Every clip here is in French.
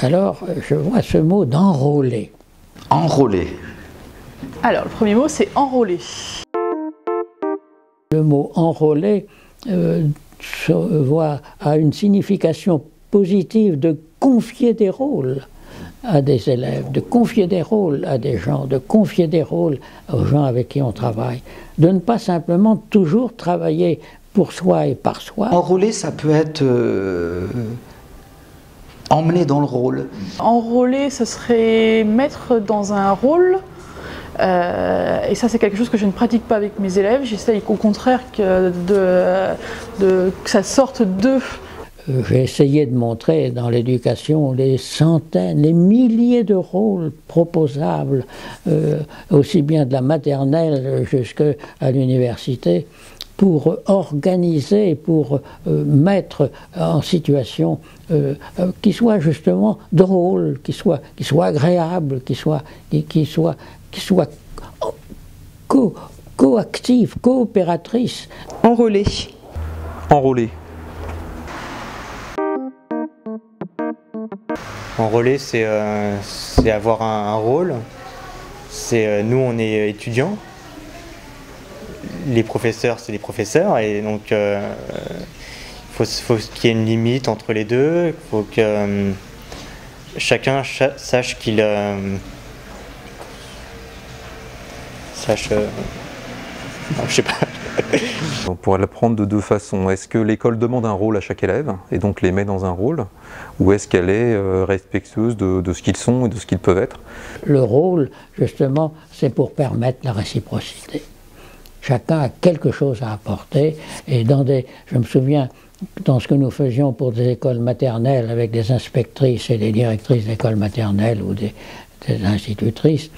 Alors, je vois ce mot d'enrôler. Enrôler. Alors, le premier mot, c'est enrôler. Le mot enrôler a une signification positive de confier des rôles à des élèves, de confier des rôles à des gens, de confier des rôles aux gens avec qui on travaille, de ne pas simplement toujours travailler pour soi et par soi. Enrôler, ça peut être emmener dans le rôle. Enrôler, ce serait mettre dans un rôle. Et ça, c'est quelque chose que je ne pratique pas avec mes élèves. J'essaye au contraire que ça sorte d'eux. J'ai essayé de montrer dans l'éducation les centaines, les milliers de rôles proposables, aussi bien de la maternelle jusqu'à l'université, pour organiser, pour mettre en situation qui soit justement drôle, qui soit agréable, qui soit coactive, coopératrice. Enrôler. Enrôler. Enrôler, c'est avoir un rôle. Nous, on est étudiants. Les professeurs, c'est les professeurs. Et donc, il faut qu'il y ait une limite entre les deux. Il faut que chacun sache qu'il... je sais pas. On pourrait l'apprendre de deux façons. Est-ce que l'école demande un rôle à chaque élève et donc les met dans un rôle, ou est-ce qu'elle est respectueuse de ce qu'ils sont et de ce qu'ils peuvent être? Le rôle, justement, c'est pour permettre la réciprocité. Chacun a quelque chose à apporter, et je me souviens, dans ce que nous faisions pour des écoles maternelles avec des inspectrices et des directrices d'écoles maternelles ou des institutrices,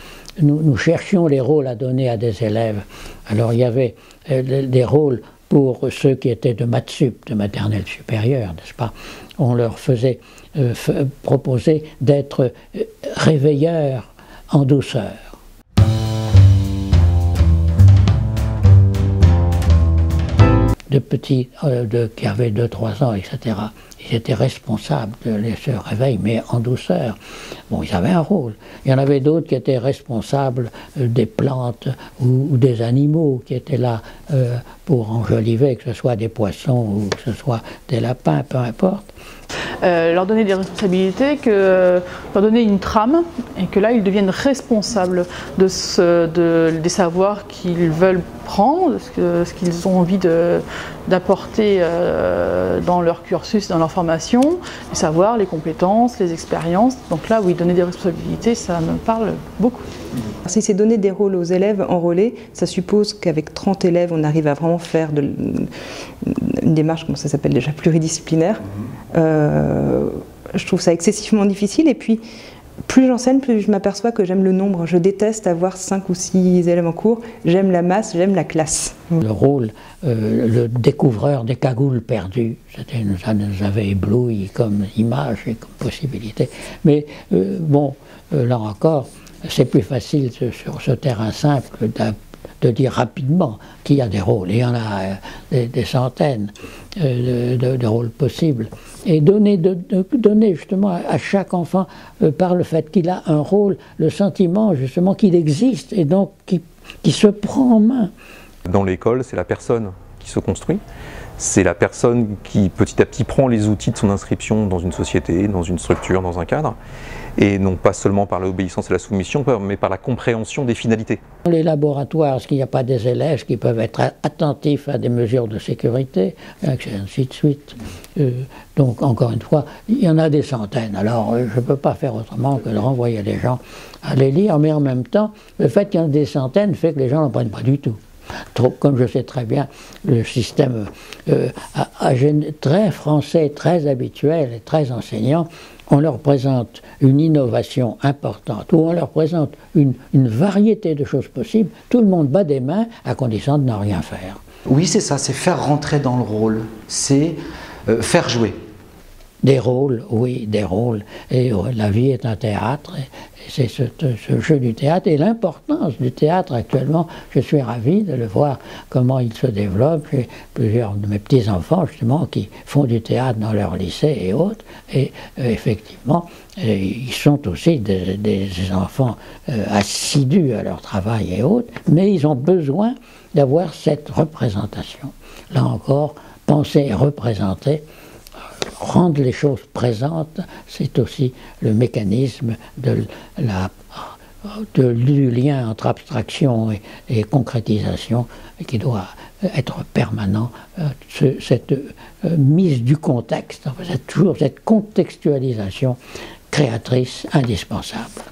nous cherchions les rôles à donner à des élèves. Alors il y avait des rôles pour ceux qui étaient de maths sup, de maternelle supérieure, n'est-ce pas? On leur faisait proposer d'être réveilleurs en douceur. De petits qui avaient 2-3 ans, etc. Ils étaient responsables de ce réveil, mais en douceur. Bon, ils avaient un rôle. Il y en avait d'autres qui étaient responsables des plantes ou des animaux, qui étaient là pour enjoliver, que ce soit des poissons ou que ce soit des lapins, peu importe. Leur donner des responsabilités, leur donner une trame, et que là ils deviennent responsables des savoirs qu'ils veulent prendre, ce qu'ils ont envie d'apporter dans leur cursus, dans leur formation, les savoirs, les compétences, les expériences. Donc là, oui, donner des responsabilités, ça me parle beaucoup. Si c'est donner des rôles aux élèves enrôlés, ça suppose qu'avec 30 élèves, on arrive à vraiment faire une démarche, comment ça s'appelle déjà, pluridisciplinaire. Je trouve ça excessivement difficile, et puis plus j'enseigne, plus je m'aperçois que j'aime le nombre. Je déteste avoir 5 ou 6 élèves en cours, j'aime la masse, j'aime la classe. Le rôle, le découvreur des cagoules perdues, ça nous avait ébloui comme image et comme possibilité. Mais là encore, c'est plus facile sur ce terrain simple de dire rapidement qu'il y a des rôles. Il y en a des centaines de rôles possibles. Et donner justement à chaque enfant, par le fait qu'il a un rôle, le sentiment justement qu'il existe et donc qui se prend en main. Dans l'école, c'est la personne qui se construit. C'est la personne qui petit à petit prend les outils de son inscription dans une société, dans une structure, dans un cadre, et non pas seulement par l'obéissance et la soumission, mais par la compréhension des finalités. Dans les laboratoires, est-ce qu'il n'y a pas des élèves qui peuvent être attentifs à des mesures de sécurité, et ainsi de suite. Donc, encore une fois, il y en a des centaines. Alors, je ne peux pas faire autrement que de renvoyer les gens à les lire, mais en même temps, le fait qu'il y en ait des centaines fait que les gens n'en prennent pas du tout. Comme je sais très bien, le système très français, très habituel et très enseignant, on leur présente une innovation importante, ou on leur présente une variété de choses possibles, tout le monde bat des mains à condition de n'en rien faire. Oui, c'est ça, c'est faire rentrer dans le rôle, c'est faire jouer. Des rôles, oui, des rôles. Et la vie est un théâtre. Et c'est ce jeu du théâtre et l'importance du théâtre actuellement. Je suis ravi de le voir, comment il se développe. J'ai plusieurs de mes petits-enfants, justement, qui font du théâtre dans leur lycée et autres. Et effectivement, ils sont aussi des enfants assidus à leur travail et autres, mais ils ont besoin d'avoir cette représentation. Là encore, penser et représenter, rendre les choses présentes, c'est aussi le mécanisme du lien entre abstraction et concrétisation qui doit être permanent, cette mise du contexte, toujours cette contextualisation créatrice indispensable.